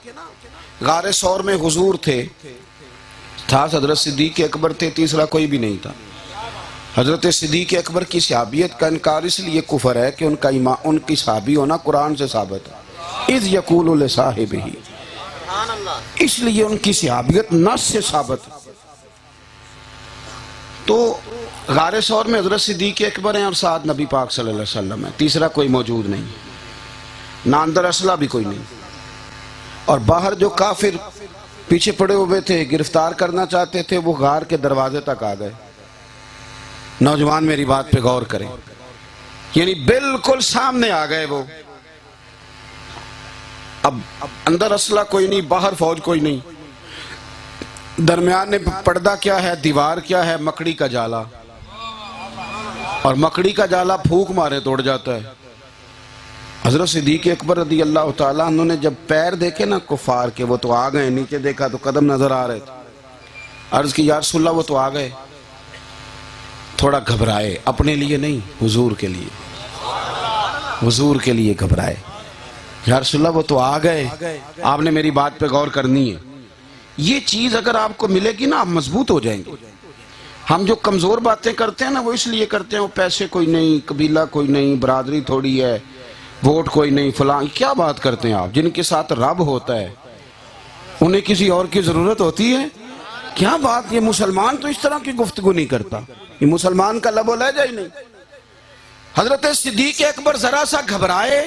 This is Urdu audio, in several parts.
غار ثور میں حضور تھے، تھا حضرت صدیق اکبر تھے، تیسرا کوئی بھی نہیں تھا۔ حضرت صدیق اکبر کی صحابیت کا انکار اس لیے کفر ہے کہ ان کی صحابی ہونا قرآن سے ثابت ہے، اذ یقول لصاحبہ، اس لیے ان کی صحابیت نص سے ثابت ہے۔ تو غار ثور میں حضرت صدیق اکبر ہیں اور ساتھ نبی پاک صلی اللہ علیہ وسلم ہے، تیسرا کوئی موجود نہیں، نہ اندر اسلحہ بھی کوئی نہیں، اور باہر جو کافر پیچھے پڑے ہوئے تھے گرفتار کرنا چاہتے تھے وہ غار کے دروازے تک آ گئے۔ نوجوان میری بات پہ غور کریں، یعنی بالکل سامنے آ گئے وہ۔ اب اندر اسلحہ کوئی نہیں، باہر فوج کوئی نہیں، درمیان میں پردہ کیا ہے، دیوار کیا ہے، مکڑی کا جالا، اور مکڑی کا جالا پھونک مارے توڑ جاتا ہے۔ حضرت صدیق اکبر رضی اللہ تعالیٰ عنہ نے جب پیر دیکھے نا کفار کے، وہ تو آ گئے، نیچے دیکھا تو قدم نظر آ رہے تھے، عرض کی یا رسول اللہ وہ تو آ گئے، تھوڑا گھبرائے، اپنے لیے نہیں، حضور کے لیے، حضور کے لیے گھبرائے، یا رسول اللہ وہ تو آ گئے، آپ نے میری بات پہ غور کرنی ہے۔ یہ چیز اگر آپ کو ملے گی نا آپ مضبوط ہو جائیں گے۔ ہم جو کمزور باتیں کرتے ہیں نا وہ اس لیے کرتے ہیں، وہ پیسے کوئی نہیں، قبیلہ کوئی نہیں، برادری تھوڑی ہے، ووٹ کوئی نہیں، فلاں، کیا بات کرتے ہیں آپ؟ جن کے ساتھ رب ہوتا ہے انہیں کسی اور کی ضرورت ہوتی ہے؟ کیا بات، یہ مسلمان تو اس طرح کی گفتگو نہیں کرتا، یہ مسلمان کا لب و لہجہ ہی نہیں۔ حضرت صدیق اکبر ذرا سا گھبرائے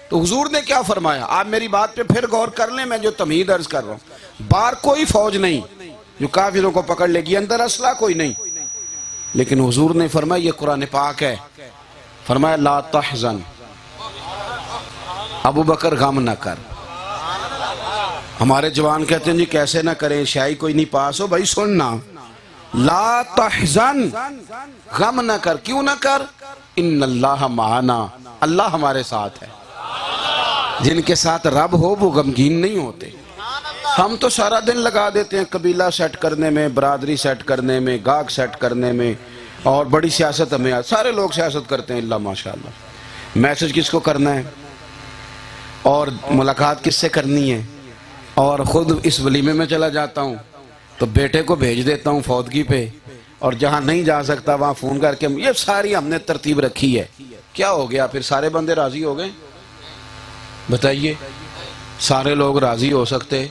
تو حضور نے کیا فرمایا؟ آپ میری بات پہ پھر غور کر لیں، میں جو تمہید عرض کر رہا ہوں، باہر کوئی فوج نہیں جو کافروں کو پکڑ لے گی، اندر اسلحہ کوئی نہیں، لیکن حضور نے فرمایا، یہ قرآن پاک ہے، فرمایا لا تحزن، ابو بکر غم نہ کر۔ ہمارے جوان کہتے ہیں جی کیسے نہ کریں، شاہی کوئی نہیں پاس ہو، بھائی سننا، لا تحزن، غم نہ کر، کیوں نہ کر؟ ان اللہ معنا، اللہ ہمارے ساتھ ہے۔ جن کے ساتھ رب ہو وہ غمگین نہیں ہوتے۔ ہم تو سارا دن لگا دیتے ہیں قبیلہ سیٹ کرنے میں، برادری سیٹ کرنے میں، گاہک سیٹ کرنے میں، اور بڑی سیاست ہمیں، سارے لوگ سیاست کرتے ہیں اللہ ماشاءاللہ۔ میسج کس کو کرنا ہے اور ملاقات کس سے کرنی ہے، اور خود اس ولیمے میں چلا جاتا ہوں تو بیٹے کو بھیج دیتا ہوں فوتگی پہ، اور جہاں نہیں جا سکتا وہاں فون کر کے، یہ ساری ہم نے ترتیب رکھی ہے۔ کیا ہو گیا پھر؟ سارے بندے راضی ہو گئے؟ بتائیے، سارے لوگ راضی ہو سکتے؟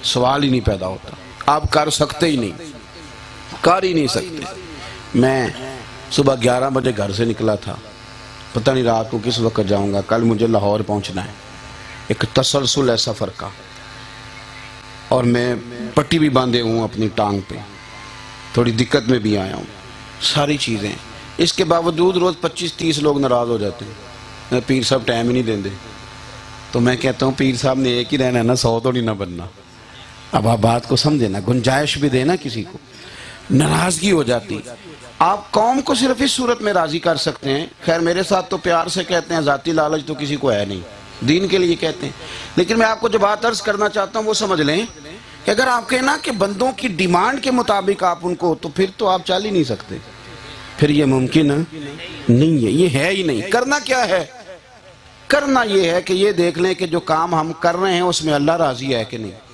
سوال ہی نہیں پیدا ہوتا، آپ کر سکتے ہی نہیں، کر ہی نہیں سکتے۔ میں صبح 11 بجے گھر سے نکلا تھا، پتہ نہیں رات کو کس وقت جاؤں گا، کل مجھے لاہور پہنچنا ہے، ایک تسلسل ہے سفر کا، اور میں پٹی بھی باندھے ہوں اپنی ٹانگ پہ، تھوڑی دقت میں بھی آیا ہوں، ساری چیزیں، اس کے باوجود روز 25-30 لوگ ناراض ہو جاتے ہیں، پیر صاحب ٹائم ہی نہیں دیں دے، تو میں کہتا ہوں پیر صاحب نے ایک ہی رہنا ہے نا، 100 تو نہیں نہ بننا۔ اب آپ بات کو سمجھے نا، گنجائش بھی دینا، کسی کو ناراضگی ہو جاتی۔ آپ قوم کو صرف اس صورت میں راضی کر سکتے ہیں، خیر میرے ساتھ تو پیار سے کہتے ہیں، ذاتی لالچ تو کسی کو ہے نہیں، دین کے لیے کہتے ہیں، لیکن میں آپ کو جو بات عرض کرنا چاہتا ہوں وہ سمجھ لیں کہ اگر آپ کہیں نا کہ بندوں کی ڈیمانڈ کے مطابق آپ ان کو، تو پھر تو آپ چل ہی نہیں سکتے، پھر یہ ممکن نہیں ہے، یہ ہے ہی نہیں۔ کرنا کیا ہے؟ کرنا یہ ہے کہ یہ دیکھ لیں کہ جو کام ہم کر رہے ہیں اس میں اللہ راضی ہے کہ نہیں،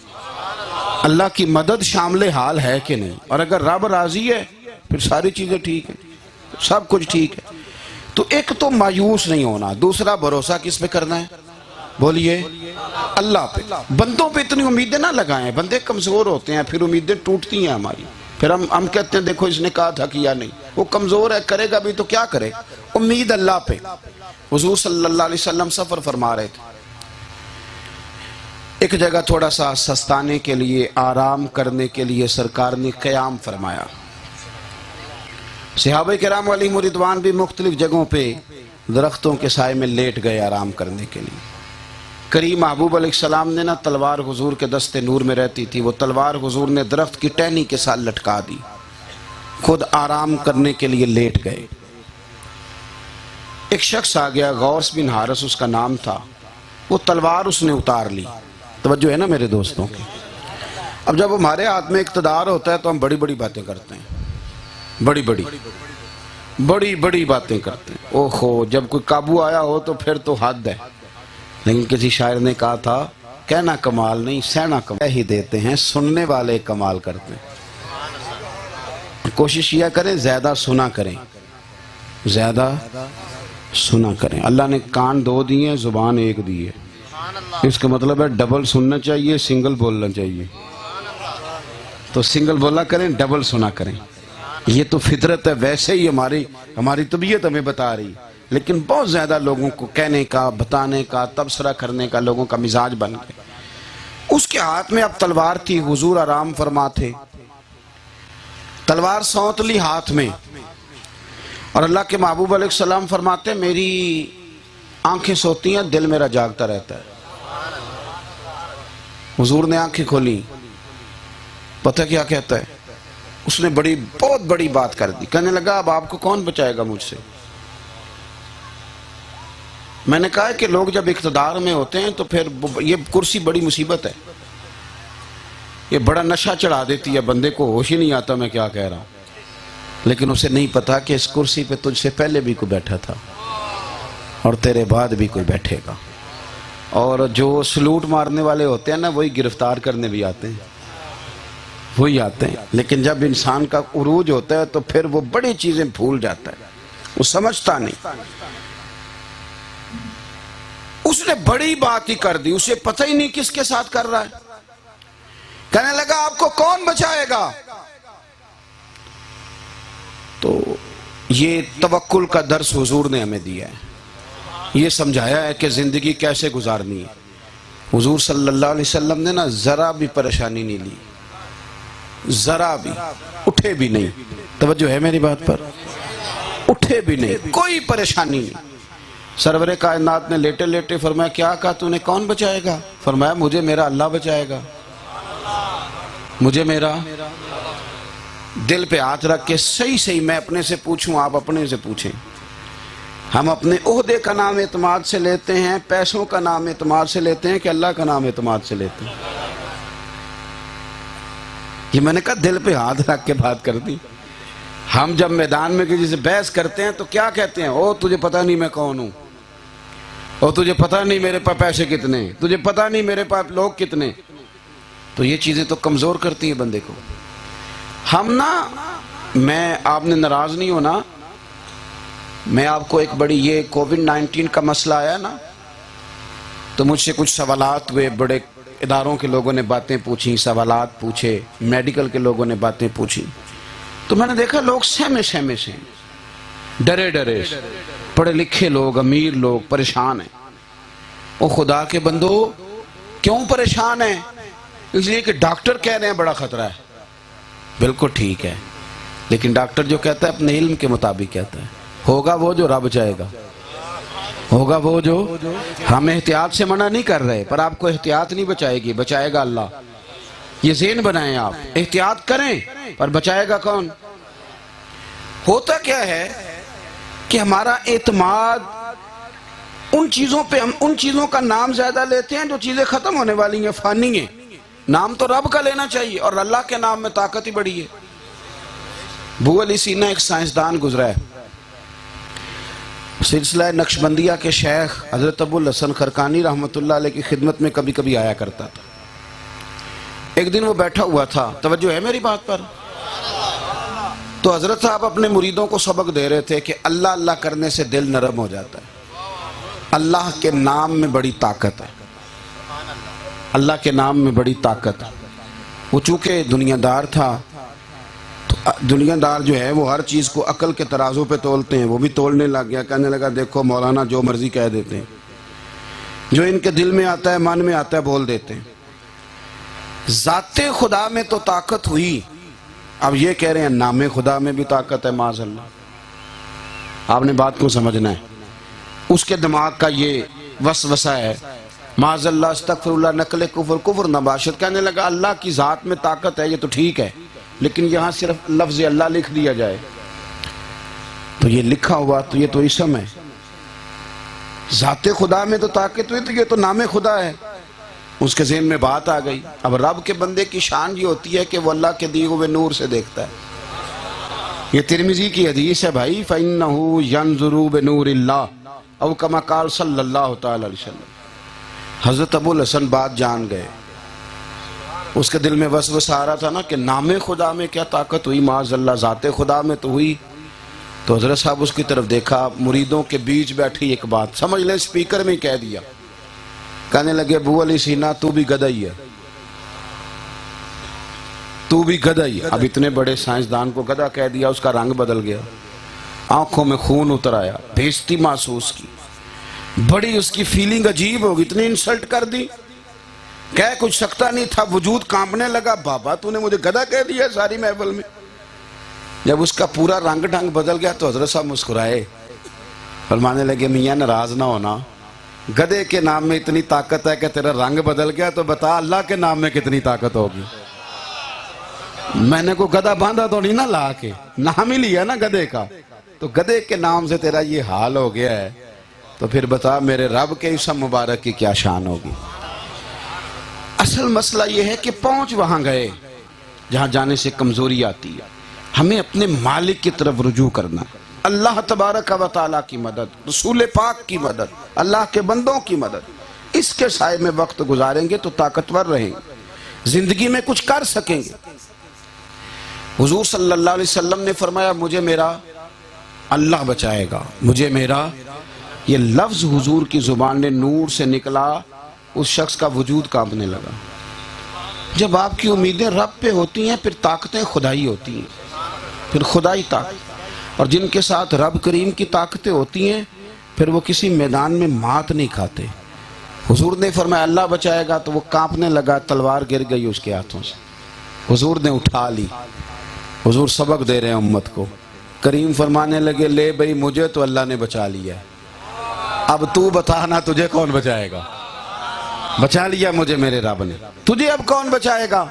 اللہ کی مدد شامل حال ہے کہ نہیں، اور اگر رب راضی ہے پھر ساری چیزیں ٹھیک ہیں، سب کچھ ٹھیک ہے۔ تو ایک تو مایوس نہیں ہونا، دوسرا بھروسہ کس پہ کرنا ہے؟ بولیے، اللہ پہ۔ بندوں پہ اتنی امیدیں نہ لگائیں، بندے کمزور ہوتے ہیں، پھر امیدیں ٹوٹتی ہیں ہماری، پھر ہم کہتے ہیں دیکھو اس نے کہا تھا کیا نہیں، وہ کمزور ہے، کرے گا بھی تو کیا کرے، امید اللہ پہ۔ حضور صلی اللہ علیہ وسلم سفر فرما رہے تھے، ایک جگہ تھوڑا سا سستانے کے لیے، آرام کرنے کے لیے سرکار نے قیام فرمایا۔ صحابہ کرام علیہم رضوان بھی مختلف جگہوں پہ درختوں کے سائے میں لیٹ گئے آرام کرنے کے لیے۔ کریم محبوب علیہ السلام نے نا تلوار حضور کے دست نور میں رہتی تھی، وہ تلوار حضور نے درخت کی ٹہنی کے ساتھ لٹکا دی، خود آرام کرنے کے لیے لیٹ گئے۔ ایک شخص آ گیا، غوث بن حارث اس کا نام تھا، وہ تلوار اس نے اتار لی۔ توجہ ہے نا میرے دوستوں کی؟ اب جب ہمارے ہاتھ میں اقتدار ہوتا ہے تو ہم بڑی بڑی باتیں کرتے ہیں، بڑی بڑی باتیں کرتے ہیں، اوہو جب کوئی قابو آیا ہو تو پھر تو حد ہے۔ لیکن کسی شاعر نے کہا تھا کہنا کمال نہیں، سہنا کمال ہی دیتے ہیں، سننے والے کمال کرتے ہیں۔ کوشش یہ کریں زیادہ سنا کریں، زیادہ سنا کریں۔ اللہ نے کان 2 دیے، زبان 1 دی ہے، اس کا مطلب ہے ڈبل سننا چاہیے، سنگل بولنا چاہیے۔ تو سنگل بولا کریں، ڈبل سنا کریں، یہ تو فطرت ہے، ویسے ہی ہماری طبیعت ہمیں بتا رہی، لیکن بہت زیادہ لوگوں کو کہنے کا، بتانے کا، تبصرہ کرنے کا لوگوں کا مزاج بن گیا۔ اس کے ہاتھ میں اب تلوار تھی، حضور آرام فرما تھے، تلوار سونت لی ہاتھ میں، اور اللہ کے محبوب علیہ السلام فرماتے ہیں میری آنکھیں سوتی ہیں، دل میرا جاگتا رہتا ہے۔ حضور نے آنکھیں کھولی، پتہ کیا کہتا ہے؟ اس نے بہت بڑی بات کر دی، کہنے لگا اب آپ کو کون بچائے گا مجھ سے؟ میں نے کہا کہ لوگ جب اقتدار میں ہوتے ہیں تو پھر یہ کرسی بڑی مصیبت ہے، یہ بڑا نشہ چڑھا دیتی ہے، بندے کو ہوش ہی نہیں آتا میں کیا کہہ رہا ہوں، لیکن اسے نہیں پتا کہ اس کرسی پہ تجھ سے پہلے بھی کوئی بیٹھا تھا اور تیرے بعد بھی کوئی بیٹھے گا، اور جو سلوٹ مارنے والے ہوتے ہیں نا وہی گرفتار کرنے بھی آتے ہیں، وہی آتے ہیں، لیکن جب انسان کا عروج ہوتا ہے تو پھر وہ بڑی چیزیں بھول جاتا ہے، وہ سمجھتا نہیں۔ اس نے بڑی بات ہی کر دی، اسے پتہ ہی نہیں کس کے ساتھ کر رہا ہے۔ کہنے لگا آپ کو کون بچائے گا؟ تو یہ توکل کا درس حضور نے ہمیں دیا ہے، یہ سمجھایا ہے کہ زندگی کیسے گزارنی ہے۔ حضور صلی اللہ علیہ وسلم نے نا ذرا بھی پریشانی نہیں لی، ذرا بھی، اٹھے بھی نہیں، توجہ ہے میری بات پر، اٹھے بھی نہیں، کوئی پریشانی نہیں۔ سرور کائنات نے لیٹے لیٹے فرمایا کیا کہا تو نے کون بچائے گا؟ فرمایا مجھے میرا اللہ بچائے گا، مجھے میرا۔ دل پہ ہاتھ رکھ کے صحیح میں اپنے سے پوچھوں، آپ اپنے سے پوچھیں۔ ہم اپنے عہدے کا نام اعتماد سے لیتے ہیں، پیسوں کا نام اعتماد سے لیتے ہیں کہ اللہ کا نام اعتماد سے لیتے ہیں؟ یہ میں نے کہا دل پہ ہاتھ رکھ کے بات کر دی۔ ہم جب میدان میں کسی سے بحث کرتے ہیں تو کیا کہتے ہیں؟ او تجھے پتہ نہیں میں کون ہوں، او تجھے پتہ نہیں میرے پاس پیسے کتنے، تجھے پتہ نہیں میرے پاس لوگ کتنے۔ تو یہ چیزیں تو کمزور کرتی ہیں بندے کو۔ ہم نا، آپ نے ناراض نہیں ہونا، میں آپ کو ایک بڑی، یہ کووڈ-19 کا مسئلہ آیا نا تو مجھ سے کچھ سوالات ہوئے، بڑے اداروں کے لوگوں نے باتیں پوچھی، سوالات پوچھے، میڈیکل کے لوگوں نے باتیں پوچھی، تو میں نے دیکھا لوگ سہمے سے، ڈرے پڑھے لکھے لوگ، امیر لوگ پریشان ہیں۔ او خدا کے بندو کیوں پریشان ہیں؟ اس لیے کہ ڈاکٹر کہہ رہے ہیں بڑا خطرہ ہے۔ بالکل ٹھیک ہے، لیکن ڈاکٹر جو کہتا ہے اپنے علم کے مطابق کہتا ہے، ہوگا وہ جو رب چاہے گا، ہوگا وہ جو، ہم احتیاط سے منع نہیں کر رہے، پر آپ کو احتیاط نہیں بچائے گی، بچائے گا اللہ۔ یہ ذہن بنائیں، آپ احتیاط کریں پر بچائے گا کون؟ ہوتا کیا ہے کہ ہمارا اعتماد ان چیزوں پہ، ہم ان چیزوں کا نام زیادہ لیتے ہیں جو چیزیں ختم ہونے والی ہیں، فانی ہیں۔ نام تو رب کا لینا چاہیے، اور اللہ کے نام میں طاقت ہی بڑی ہے۔ ابو علی سینا ایک سائنسدان گزرا ہے، سلسلہ نقشبندیہ کے شیخ حضرت ابو الحسن خرقانی رحمۃ اللہ علیہ کی خدمت میں کبھی کبھی آیا کرتا تھا۔ ایک دن وہ بیٹھا ہوا تھا، توجہ ہے میری بات پر، تو حضرت صاحب اپنے مریدوں کو سبق دے رہے تھے کہ اللہ اللہ کرنے سے دل نرم ہو جاتا ہے، اللہ کے نام میں بڑی طاقت ہے، اللہ کے نام میں بڑی طاقت ہے۔ وہ چونکہ دنیا دار تھا، تو دنیا دار جو ہے وہ ہر چیز کو عقل کے ترازو پہ تولتے ہیں، وہ بھی تولنے لگ گیا، کہنے لگا دیکھو مولانا جو مرضی کہہ دیتے ہیں، جو ان کے دل میں آتا ہے، من میں آتا ہے بول دیتے ہیں۔ ذات خدا میں تو طاقت ہوئی، اب یہ کہہ رہے ہیں نام خدا میں بھی طاقت ہے، معاذ اللہ۔ آپ نے بات کو سمجھنا ہے، اس کے دماغ کا یہ وسوسہ ہے، معاذ اللہ استغفر اللہ، نقل کفر نباشت۔ کہنے لگا اللہ کی ذات میں طاقت ہے، یہ تو ٹھیک ہے، لیکن یہاں صرف لفظ اللہ لکھ دیا جائے تو یہ لکھا ہوا تو یہ تو اسم ہے، ذات خدا میں تو طاقت ہوئی تو یہ تو نام خدا ہے۔ اس کے ذہن میں بات آ گئی۔ اب رب کے بندے کی شان یہ ہوتی ہے کہ وہ اللہ کے دیے ہوئے نور سے دیکھتا ہے۔ یہ ترمذی کی حدیث ہے بھائی، فَإِنَّهُ يَنْظُرُ بِنُورِ اللَّهِ او کما قال صلی اللہ تعالی علیہ وسلم۔ حضرت ابو الحسن بات جان گئے. اس کے دل میں وسوسہ آ رہا تھا نا کہ نام خدا میں کیا طاقت ہوئی، معاذ اللہ ذات خدا میں تو ہوئی. تو حضرت صاحب اس کی طرف دیکھا، مریدوں کے بیچ بیٹھی ایک بات، سمجھ لیں سپیکر میں کہہ دیا. کہنے لگے ابو علی سینا تو بھی گدھئی ہے، تو بھی گدھئی. اب اتنے بڑے سائنسدان کو گدھا کہہ دیا، اس کا رنگ بدل گیا، آنکھوں میں خون اتر آیا، بےزتی محسوس کی، بڑی اس کی فیلنگ عجیب ہوگی، اتنی انسلٹ کر دی. کہہ کچھ سکتا نہیں تھا، وجود کانپنے لگا. بابا تو نے مجھے گدھا کہہ دیا ساری محفل میں. جب اس کا پورا رنگ ڈھنگ بدل گیا تو حضرت صاحب مسکرائے، فرمانے لگے میاں ناراض نہ ہونا، گدھے کے نام میں اتنی طاقت ہے کہ تیرا رنگ بدل گیا، تو بتا اللہ کے نام میں کتنی طاقت ہوگی. میں نے کو گدھا باندھا تو نہیں نہ لا کے، نام ہی لیا نا گدھے کا، تو گدھے کے نام سے تیرا یہ حال ہو گیا ہے، تو پھر بتا میرے رب کے اسم مبارک کی کیا شان ہوگی. اصل مسئلہ یہ ہے کہ پہنچ وہاں گئے جہاں جانے سے کمزوری آتی ہے. ہمیں اپنے مالک کی طرف رجوع کرنا، اللہ تبارک و تعالیٰ کی مدد، رسول پاک کی مدد، اللہ کے بندوں کی مدد، اس کے سائے میں وقت گزاریں گے تو طاقتور رہیں گے، زندگی میں کچھ کر سکیں گے. حضور صلی اللہ علیہ وسلم نے فرمایا مجھے میرا اللہ بچائے گا، مجھے میرا، یہ لفظ حضور کی زبان نے نور سے نکلا، اس شخص کا وجود کانپنے لگا. جب آپ کی امیدیں رب پہ ہوتی ہیں پھر طاقتیں خدائی ہوتی ہیں، پھر خدائی طاقت، اور جن کے ساتھ رب کریم کی طاقتیں ہوتی ہیں پھر وہ کسی میدان میں مات نہیں کھاتے. حضور نے فرمایا اللہ بچائے گا، تو وہ کانپنے لگا، تلوار گر گئی اس کے ہاتھوں سے، حضور نے اٹھا لی. حضور سبق دے رہے ہیں امت کو. کریم فرمانے لگے لے بھئی مجھے تو اللہ نے بچا لیا ہے، اب تو بتانا تجھے کون بچائے گا. بچا لیا مجھے میرے رب نے، تجھے اب کون بچائے گا.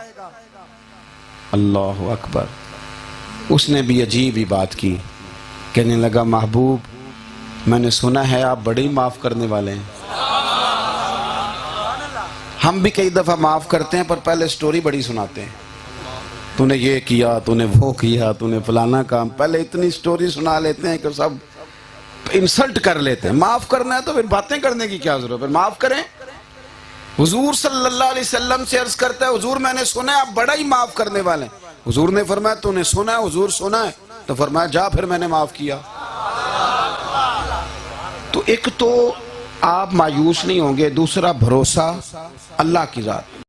اللہ اکبر. اس نے بھی عجیب ہی بات کی، کہنے لگا محبوب میں نے سنا ہے آپ بڑے ہی معاف کرنے والے ہیں. ہم بھی کئی دفعہ معاف کرتے ہیں پر پہلے سٹوری بڑی سناتے ہیں، تو نے یہ کیا، تو نے وہ کیا، تو نے فلانا کام، پہلے اتنی سٹوری سنا لیتے ہیں کہ سب انسلٹ کر لیتے ہیں. معاف کرنا ہے تو پھر باتیں کرنے کی کیا ضرورت ہے، معاف کریں. حضور صلی اللہ علیہ وسلم سے عرض کرتا ہے حضور میں نے سنا ہے آپ بڑا ہی معاف کرنے والے ہیں. حضور نے فرمایا تو نے سنا ہے، حضور سنا ہے، تو فرمایا جا پھر میں نے معاف کیا. تو ایک تو آپ مایوس نہیں ہوں گے، دوسرا بھروسہ اللہ کی ذات.